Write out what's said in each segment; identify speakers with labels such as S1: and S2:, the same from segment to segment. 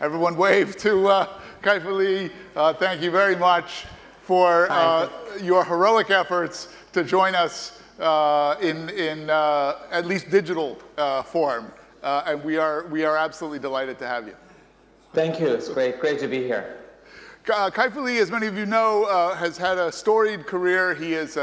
S1: Everyone wave to Kai-Fu Lee. Thank you very much for your heroic efforts to join us in at least digital form. And we are absolutely delighted to have you.
S2: Thank you. It's great to be here.
S1: Kai-Fu Lee, as many of you know, has had a storied career. He is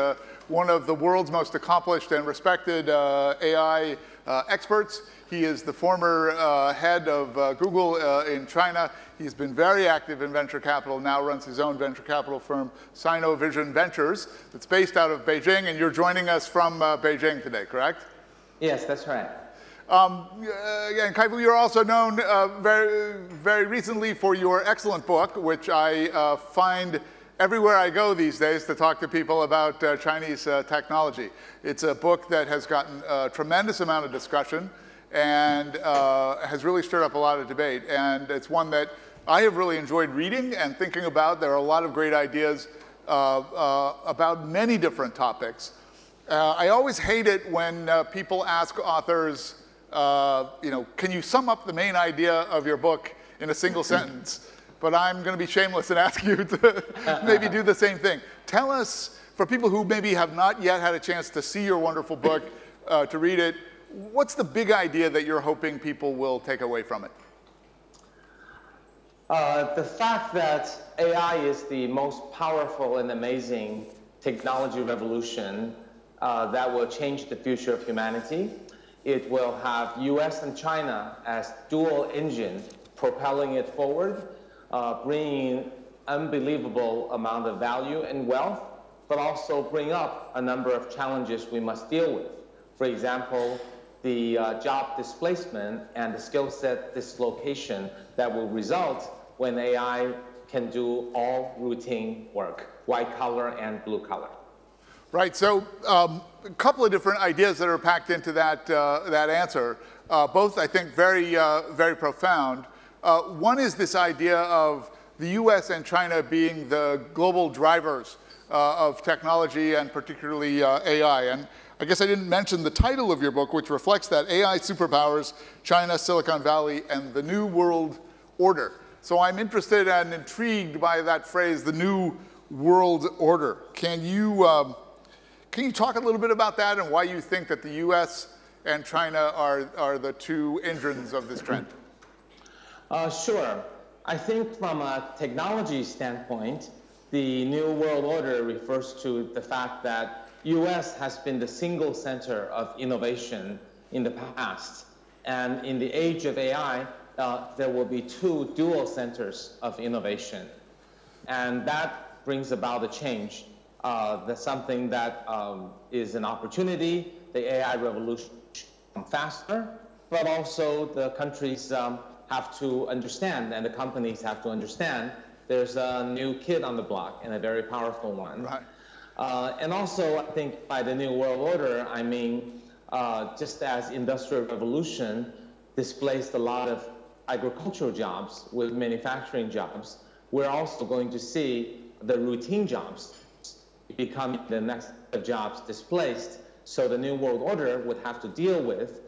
S1: one of the world's most accomplished and respected AI experts. He is the former head of Google in China. He's been very active in venture capital, now runs his own venture capital firm, Sinovation Ventures, that's based out of Beijing. And you're joining us from Beijing today, correct?
S2: Yes, that's right.
S1: And Kai-Fu, you're also known very recently for your excellent book, which I find everywhere I go these days to talk to people about Chinese technology. It's a book that has gotten a tremendous amount of discussion and has really stirred up a lot of debate. And it's one that I have really enjoyed reading and thinking about. There are a lot of great ideas about many different topics. I always hate it when people ask authors, can you sum up the main idea of your book in a single sentence? But I'm going to be shameless and ask you to maybe do the same thing. Tell us, for people who maybe have not yet had a chance to see your wonderful book, to read it, what's the big idea that you're hoping people will take away from it?
S2: The fact that AI is the most powerful and amazing technology revolution that will change the future of humanity. It will have US and China as dual engines propelling it forward, bringing unbelievable amount of value and wealth, but also bring up a number of challenges we must deal with. For example, the job displacement and the skill set dislocation that will result when AI can do all routine work, white collar and blue collar.
S1: Right, so a couple of different ideas that are packed into that answer, both I think very profound. One is this idea of the US and China being the global drivers of technology and particularly AI. And I guess I didn't mention the title of your book, which reflects that: AI Superpowers, China, Silicon Valley, and the New World Order. So I'm interested and intrigued by that phrase, the New World Order. Can you talk a little bit about that and why you think that the US and China are the two engines of this trend?
S2: Sure. I think from a technology standpoint, the New World Order refers to the fact that US has been the single center of innovation in the past. And in the age of AI, there will be two dual centers of innovation. And that brings about a change. That's something that is an opportunity. The AI revolution faster, but also the countries have to understand, and the companies have to understand, there's a new kid on the block, and a very powerful one.
S1: Right.
S2: And also, I think by the New World Order, I mean, just as Industrial Revolution displaced a lot of agricultural jobs with manufacturing jobs, we're also going to see the routine jobs becoming the next jobs displaced. So the New World Order would have to deal with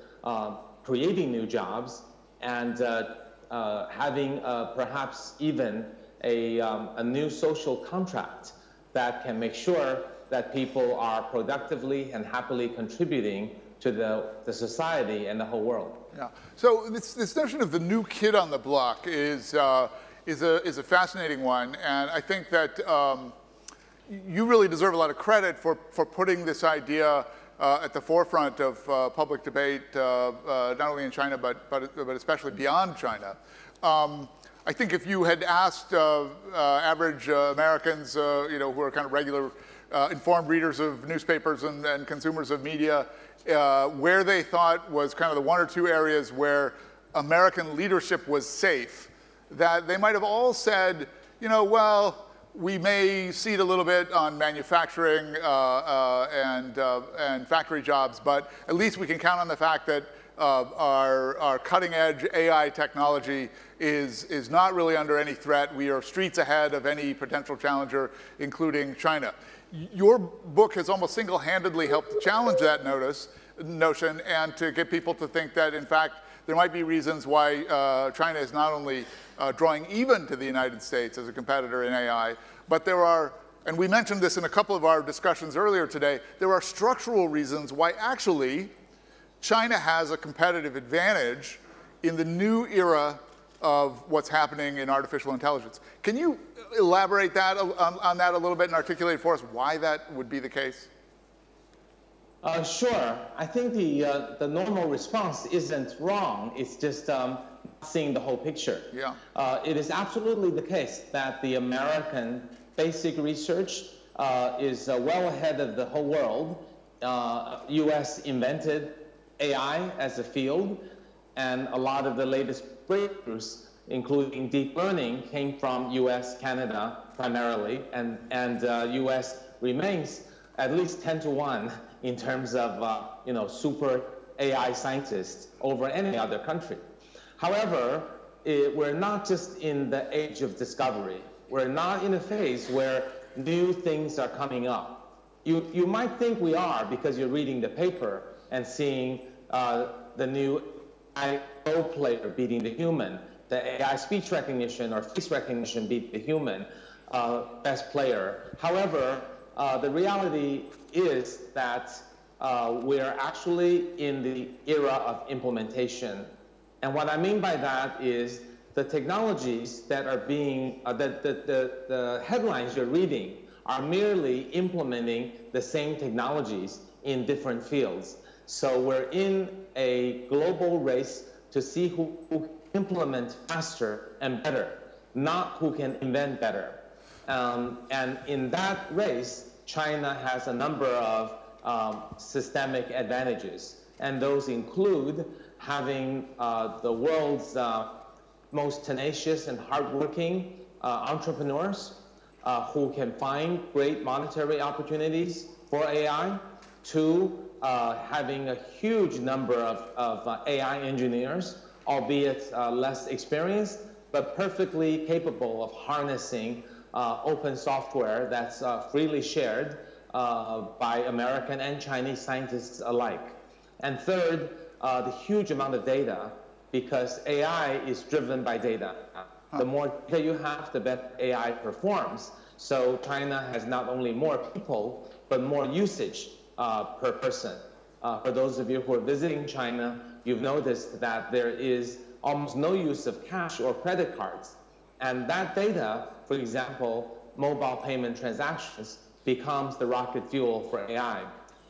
S2: creating new jobs and having perhaps even a new social contract that can make sure that people are productively and happily contributing to the society and the whole world.
S1: Yeah. So this notion of the new kid on the block is a fascinating one, and I think that you really deserve a lot of credit for putting this idea at the forefront of public debate, not only in China, but especially beyond China. I think if you had asked average Americans, who are kind of regular informed readers of newspapers and consumers of media, where they thought was kind of the one or two areas where American leadership was safe, that they might have all said, well, we may cede a little bit on manufacturing and factory jobs, but at least we can count on the fact that our cutting-edge AI technology is not really under any threat. We are streets ahead of any potential challenger, including China. Your book has almost single-handedly helped challenge that notion and to get people to think that, in fact, there might be reasons why China is not only drawing even to the United States as a competitor in AI, but there are, and we mentioned this in a couple of our discussions earlier today, there are structural reasons why actually China has a competitive advantage in the new era of what's happening in artificial intelligence. Can you elaborate that on that a little bit and articulate for us why that would be the case?
S2: Sure. I think the normal response isn't wrong. It's just seeing the whole picture.
S1: Yeah.
S2: It is absolutely the case that the American basic research is well ahead of the whole world. U.S. invented AI as a field, and a lot of the latest breakthroughs, including deep learning, came from U.S., Canada primarily, and U.S. remains at least 10 to 1 in terms of super AI scientists over any other country. However, we're not just in the age of discovery. We're not in a phase where new things are coming up. You might think we are because you're reading the paper and seeing the new AI player beating the human, the AI speech recognition or face recognition beat the human best player. However, the reality is that we're actually in the era of implementation. And what I mean by that is the technologies that are being, the headlines you're reading are merely implementing the same technologies in different fields. So we're in a global race to see who can implement faster and better, not who can invent better. And in that race, China has a number of systemic advantages. And those include having the world's most tenacious and hardworking entrepreneurs who can find great monetary opportunities for AI. Two, having a huge number of AI engineers, albeit less experienced, but perfectly capable of harnessing open software that's freely shared by American and Chinese scientists alike. And third, the huge amount of data, because AI is driven by data. The more data you have, the better AI performs. So China has not only more people, but more usage per person. For those of you who are visiting China, you've noticed that there is almost no use of cash or credit cards. And that data, for example, mobile payment transactions, becomes the rocket fuel for AI.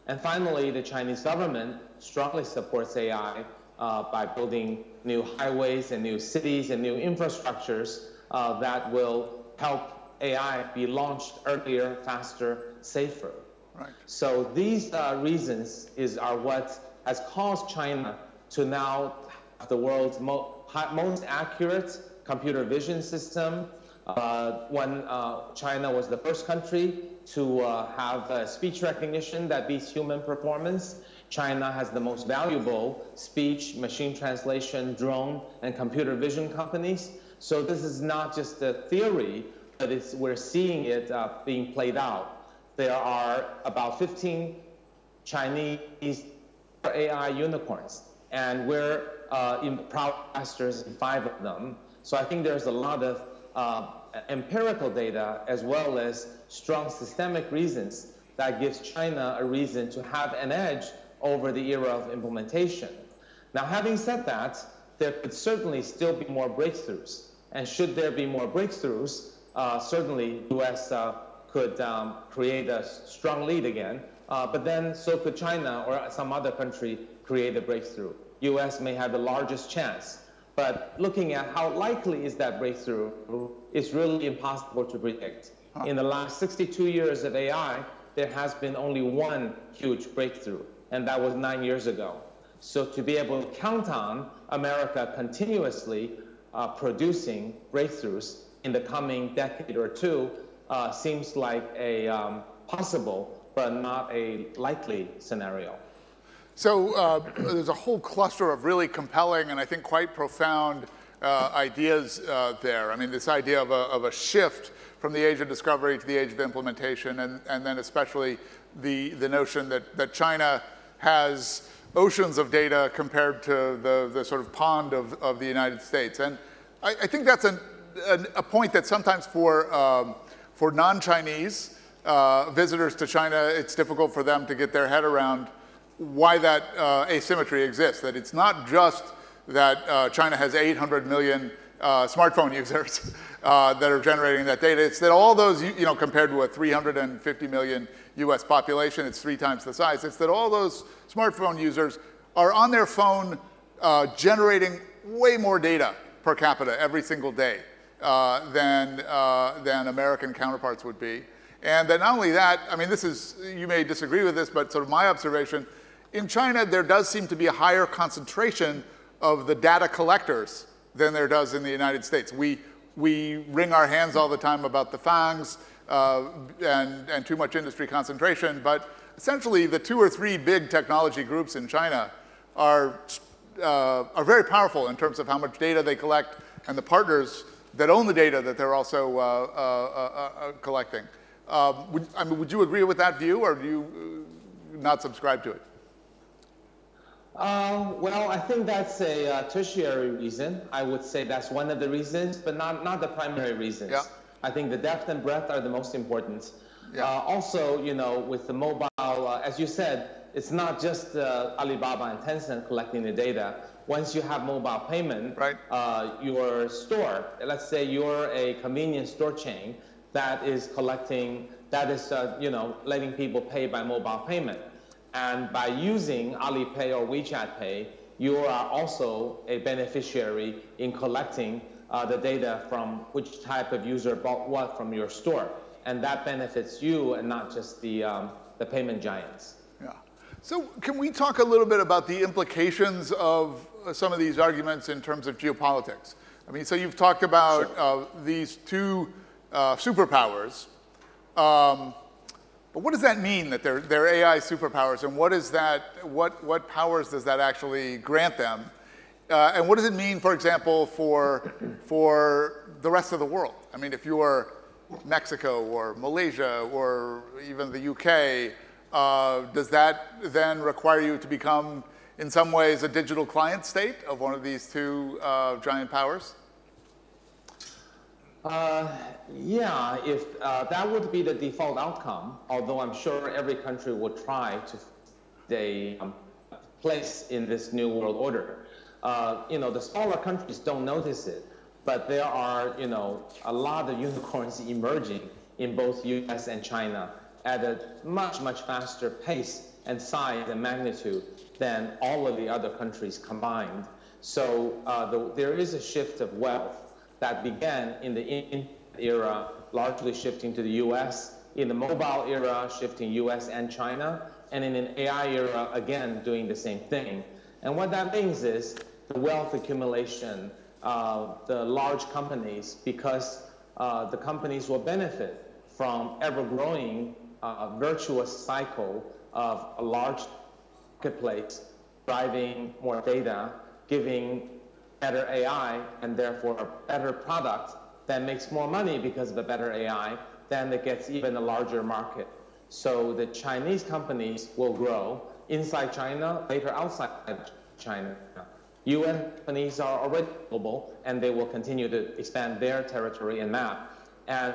S2: And finally, the Chinese government strongly supports AI by building new highways and new cities and new infrastructures that will help AI be launched earlier, faster, safer.
S1: Right.
S2: So these reasons are what has caused China to now have the world's most accurate computer vision system. When China was the first country to have speech recognition that beats human performance, China has the most valuable speech, machine translation, drone, and computer vision companies. So this is not just a theory, but we're seeing it being played out. There are about 15 Chinese AI unicorns, and we're proud investors in 5 of them. So I think there's a lot of empirical data as well as strong systemic reasons that gives China a reason to have an edge over the era of implementation. Now, having said that, there could certainly still be more breakthroughs. And should there be more breakthroughs, certainly the US could create a strong lead again, but then so could China or some other country create a breakthrough. US may have the largest chance, but looking at how likely is that breakthrough, it's really impossible to predict. In the last 62 years of AI, there has been only one huge breakthrough, and that was 9 years ago. So to be able to count on America continuously producing breakthroughs in the coming decade or two seems like a possible but not a likely scenario.
S1: So there's a whole cluster of really compelling and I think quite profound ideas there. I mean, this idea of a shift from the age of discovery to the age of implementation, and then especially the notion that China has oceans of data compared to the sort of pond of the United States. And I think that's a point that sometimes for non-Chinese visitors to China, it's difficult for them to get their head around why that asymmetry exists, that it's not just that China has 800 million smartphone users that are generating that data. It's that all those, compared to a 350 million US population, it's 3 times the size. It's that all those smartphone users are on their phone generating way more data per capita every single day than American counterparts would be. And then not only that, I mean, you may disagree with this, but sort of my observation, in China, there does seem to be a higher concentration of the data collectors than there does in the United States. We wring our hands all the time about the FANGs and too much industry concentration, but essentially the 2 or 3 big technology groups in China are very powerful in terms of how much data they collect and the partners that own the data that they're also collecting. Would you agree with that view, or do you not subscribe to it?
S2: Well, I think that's a tertiary reason. I would say that's one of the reasons, but not the primary reasons.
S1: Yeah.
S2: I think the depth and breadth are the most important.
S1: Yeah.
S2: Also, with the mobile, as you said, it's not just Alibaba and Tencent collecting the data. Once you have mobile payment,
S1: right.
S2: Your store, let's say you're a convenience store chain that is collecting, letting people pay by mobile payment. And by using Alipay or WeChat Pay, you are also a beneficiary in collecting the data from which type of user bought what from your store. And that benefits you and not just the payment giants.
S1: Yeah. So can we talk a little bit about the implications of some of these arguments in terms of geopolitics? I mean, so you've talked about these 2 superpowers. But what does that mean, that they're AI superpowers, and what powers does that actually grant them? And what does it mean, for example, for the rest of the world? I mean, if you are Mexico or Malaysia or even the UK, does that then require you to become, in some ways, a digital client state of one of these 2 giant powers?
S2: Yeah, if that would be the default outcome, although I'm sure every country will try to find a place in this new world order. The smaller countries don't notice it, but there are, a lot of unicorns emerging in both US and China at a much, much faster pace and size and magnitude than all of the other countries combined. So there is a shift of wealth that began in the internet era, largely shifting to the US, in the mobile era, shifting US and China, and in an AI era, again, doing the same thing. And what that means is the wealth accumulation, the large companies, because the companies will benefit from ever-growing virtuous cycle of a large marketplace driving more data, giving better AI, and therefore a better product that makes more money because of a better AI, then it gets even a larger market. So the Chinese companies will grow inside China, later outside China. US companies are already global, and they will continue to expand their territory and map. And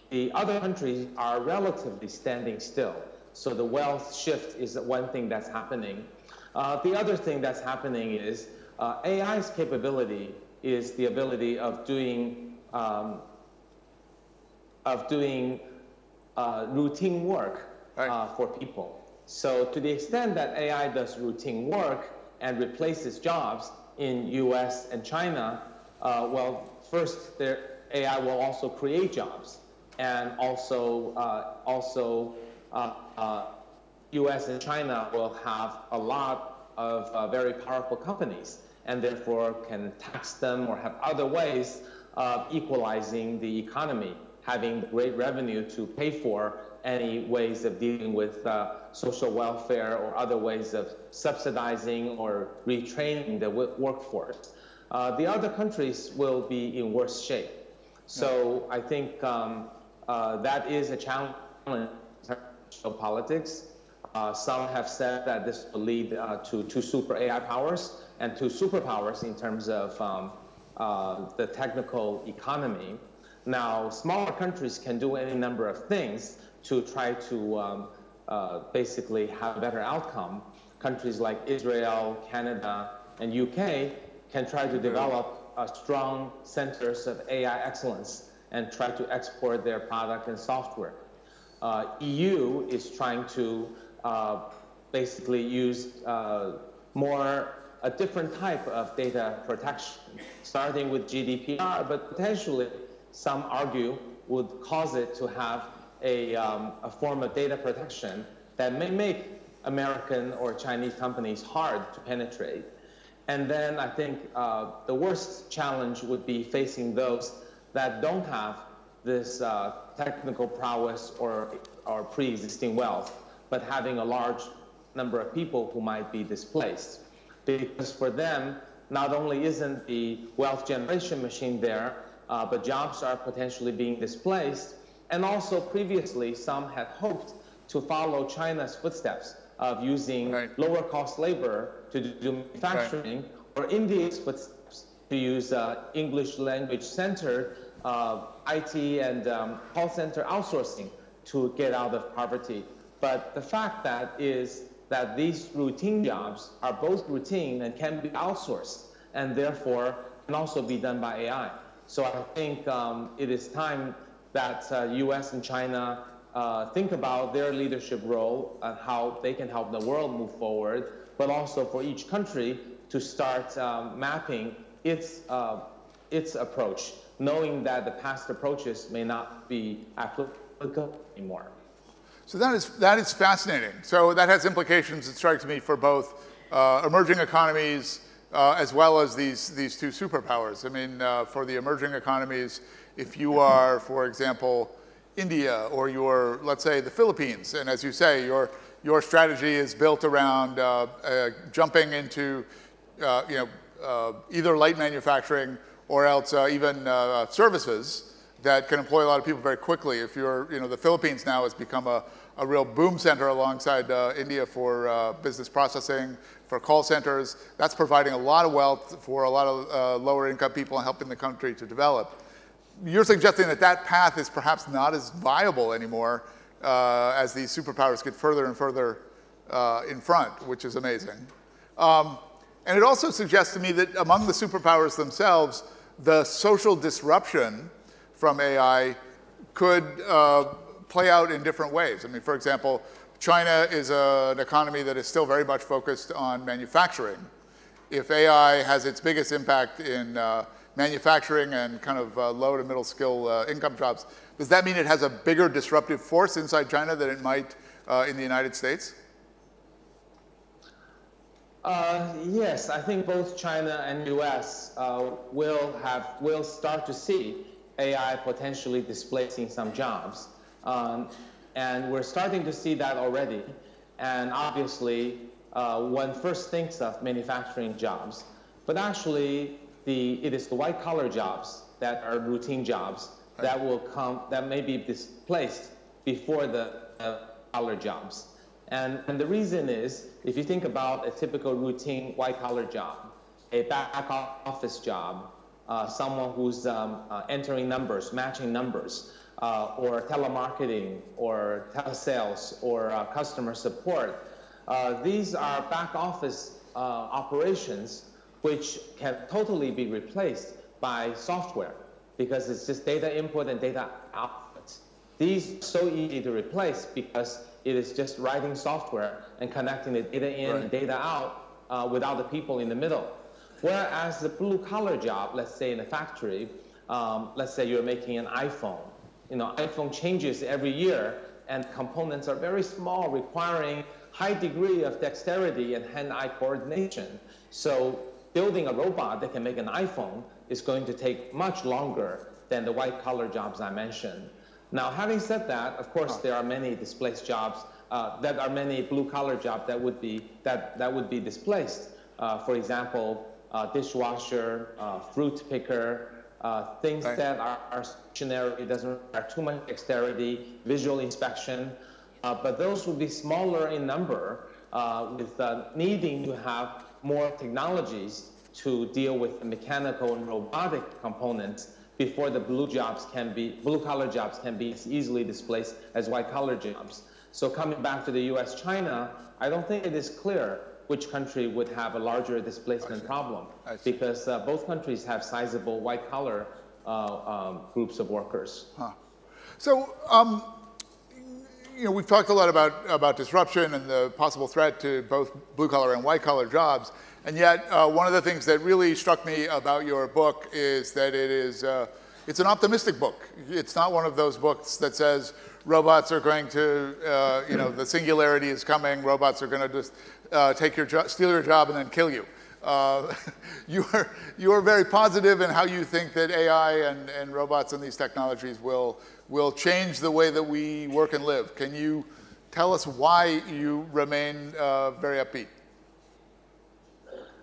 S2: the other countries are relatively standing still. So the wealth shift is one thing that's happening. The other thing that's happening is AI's capability is the ability of doing routine work for people. So to the extent that AI does routine work and replaces jobs in US and China, well, first, AI will also create jobs, and also US and China will have a lot of very powerful companies, and therefore can tax them or have other ways of equalizing the economy, having great revenue to pay for any ways of dealing with social welfare or other ways of subsidizing or retraining the workforce. The other countries will be in worse shape. So I think that is a challenge in politics. Some have said that this will lead to 2 super AI powers and 2 superpowers in terms of the technical economy. Now, smaller countries can do any number of things to try to basically have a better outcome. Countries like Israel, Canada, and UK can try to develop strong centers of AI excellence and try to export their product and software. EU is trying to basically use a different type of data protection, starting with GDPR, but potentially some argue would cause it to have a form of data protection that may make American or Chinese companies hard to penetrate. And then I think the worst challenge would be facing those that don't have this technical prowess or pre-existing wealth, but having a large number of people who might be displaced. Because for them, not only isn't the wealth generation machine there, but jobs are potentially being displaced. And also previously, some had hoped to follow China's footsteps of using lower cost labor to do manufacturing, or India's footsteps to use English language centered IT and call center outsourcing to get out of poverty. But the fact is that these routine jobs are both routine and can be outsourced, and therefore can also be done by AI. So I think it is time that US and China think about their leadership role and how they can help the world move forward, but also for each country to start mapping its approach, knowing that the past approaches may not be applicable anymore.
S1: So that is fascinating. So that has implications, it strikes me, for both emerging economies as well as these 2 superpowers. I mean, for the emerging economies, if you are, for example, India, or you're, let's say, the Philippines, and as you say, your strategy is built around jumping into either light manufacturing or else even services that can employ a lot of people very quickly. If you're, the Philippines now has become a real boom center alongside India for business processing, for call centers. That's providing a lot of wealth for a lot of lower income people and helping the country to develop. You're suggesting that that path is perhaps not as viable anymore as these superpowers get further and further in front, which is amazing. And it also suggests to me that among the superpowers themselves, the social disruption from AI could play out in different ways. I mean, for example, China is an economy that is still very much focused on manufacturing. If AI has its biggest impact in manufacturing and kind of low to middle skill income jobs, does that mean it has a bigger disruptive force inside China than it might in the United States?
S2: Yes, I think both China and US will start to see AI potentially displacing some jobs. And we're starting to see that already. And obviously, one first thinks of manufacturing jobs, but actually it is the white collar jobs that are routine jobs that may be displaced before the collar jobs. And the reason is, if you think about a typical routine white-collar job, a back-office job, someone who's entering numbers, matching numbers, or telemarketing, or telesales, or customer support, these are back-office operations which can totally be replaced by software because it's just data input and data output. These are so easy to replace because it is just writing software and connecting the data in and data out without the people in the middle. Whereas the blue-collar job, let's say in a factory, let's say you're making an iPhone. iPhone changes every year, and components are very small, requiring high degree of dexterity and hand-eye coordination. So building a robot that can make an iPhone is going to take much longer than the white-collar jobs I mentioned. Now, having said that, of course, there are many displaced jobs. That are many blue-collar jobs that would be displaced. For example, dishwasher, fruit picker, things that are stationary, it doesn't require too much dexterity, visual inspection. but those will be smaller in number, with needing to have more technologies to deal with the mechanical and robotic components before the blue-collar jobs can be as easily displaced as white-collar jobs. So coming back to the US-China, I don't think it is clear which country would have a larger displacement problem, because both countries have sizable white-collar groups of workers.
S1: Huh. So, we've talked a lot about disruption and the possible threat to both blue-collar and white-collar jobs, and yet one of the things that really struck me about your book is that it's an optimistic book. It's not one of those books that says robots are going to, the singularity is coming, robots are going to just steal your job and then kill you. You are very positive in how you think that AI and robots and these technologies will change the way that we work and live. Can you tell us why you remain very upbeat?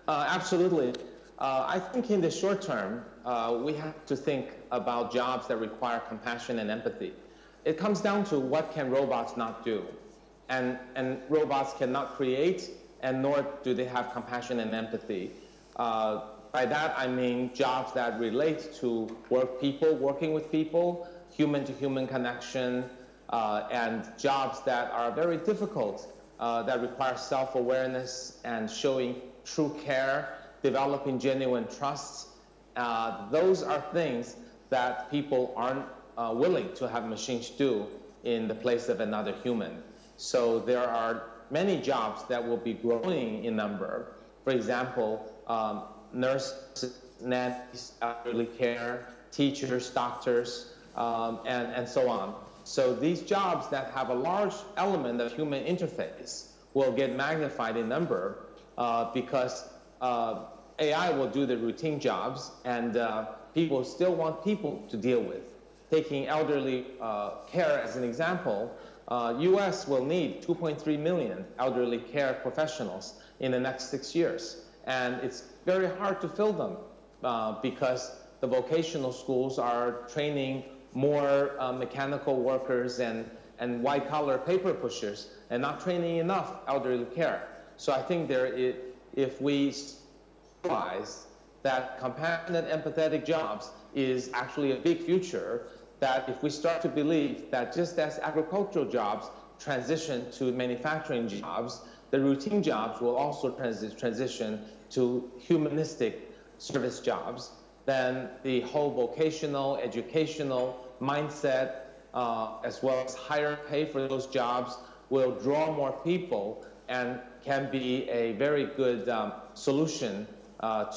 S2: Absolutely. I think in the short term, we have to think about jobs that require compassion and empathy. It comes down to what can robots not do. And robots cannot create, and nor do they have compassion and empathy. By that, I mean jobs that relate to working with people, human-to-human connection, and jobs that are very difficult, that require self-awareness and showing true care, developing genuine trust. Those are things that people aren't willing to have machines do in the place of another human. So there are many jobs that will be growing in number. For example, nurses, nannies, elderly care, teachers, doctors, and so on. So these jobs that have a large element of human interface will get magnified in number because AI will do the routine jobs, and people still want people to deal with. Taking elderly care as an example, US will need 2.3 million elderly care professionals in the next 6 years. And it's very hard to fill them because the vocational schools are training more mechanical workers and white-collar paper pushers and not training enough elderly care. So I think if we realize that compassionate, empathetic jobs is actually a big future, that if we start to believe that just as agricultural jobs transition to manufacturing jobs, the routine jobs will also transition to humanistic service jobs, then the whole vocational, educational mindset, as well as higher pay for those jobs, will draw more people and can be a very good solution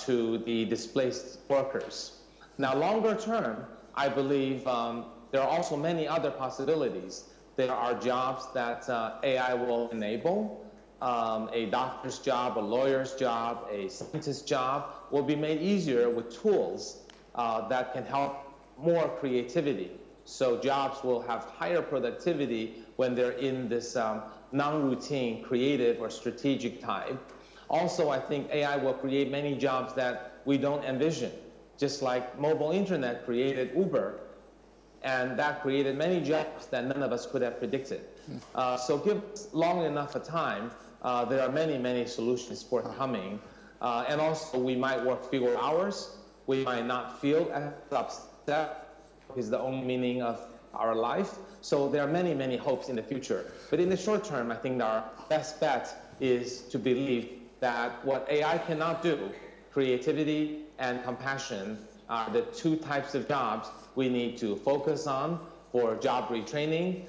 S2: to the displaced workers. Now, longer term, I believe there are also many other possibilities. There are jobs that AI will enable. A doctor's job, a lawyer's job, a scientist's job will be made easier with tools that can help more creativity. So jobs will have higher productivity when they're in this non-routine, creative, or strategic type. Also, I think AI will create many jobs that we don't envision. Just like mobile internet created Uber, and that created many jobs that none of us could have predicted. So give us long enough a time, there are many, many solutions forthcoming. And also, we might work fewer hours. We might not feel as upset, is the only meaning of our life. So there are many, many hopes in the future. But in the short term, I think our best bet is to believe that what AI cannot do, creativity and compassion, are the two types of jobs we need to focus on for job retraining,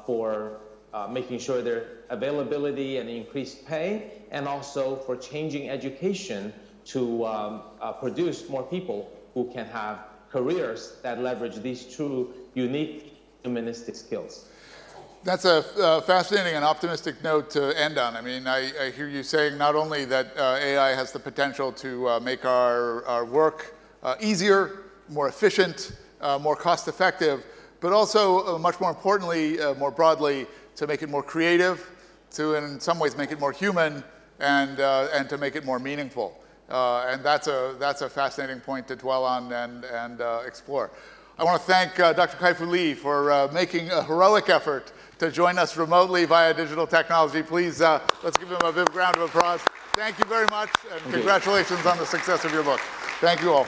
S2: for making sure their availability and increased pay, and also for changing education to produce more people who can have careers that leverage these true, unique humanistic skills.
S1: That's a fascinating and optimistic note to end on. I mean, I hear you saying not only that AI has the potential to make our work easier, more efficient, more cost-effective, but also, much more importantly, more broadly, to make it more creative, to in some ways make it more human, and to make it more meaningful. And that's a fascinating point to dwell on and explore. I want to thank Dr. Kai-Fu Lee for making a heroic effort to join us remotely via digital technology. Please, let's give him a big round of applause. Thank you very much, and congratulations on the success of your book. Thank you all.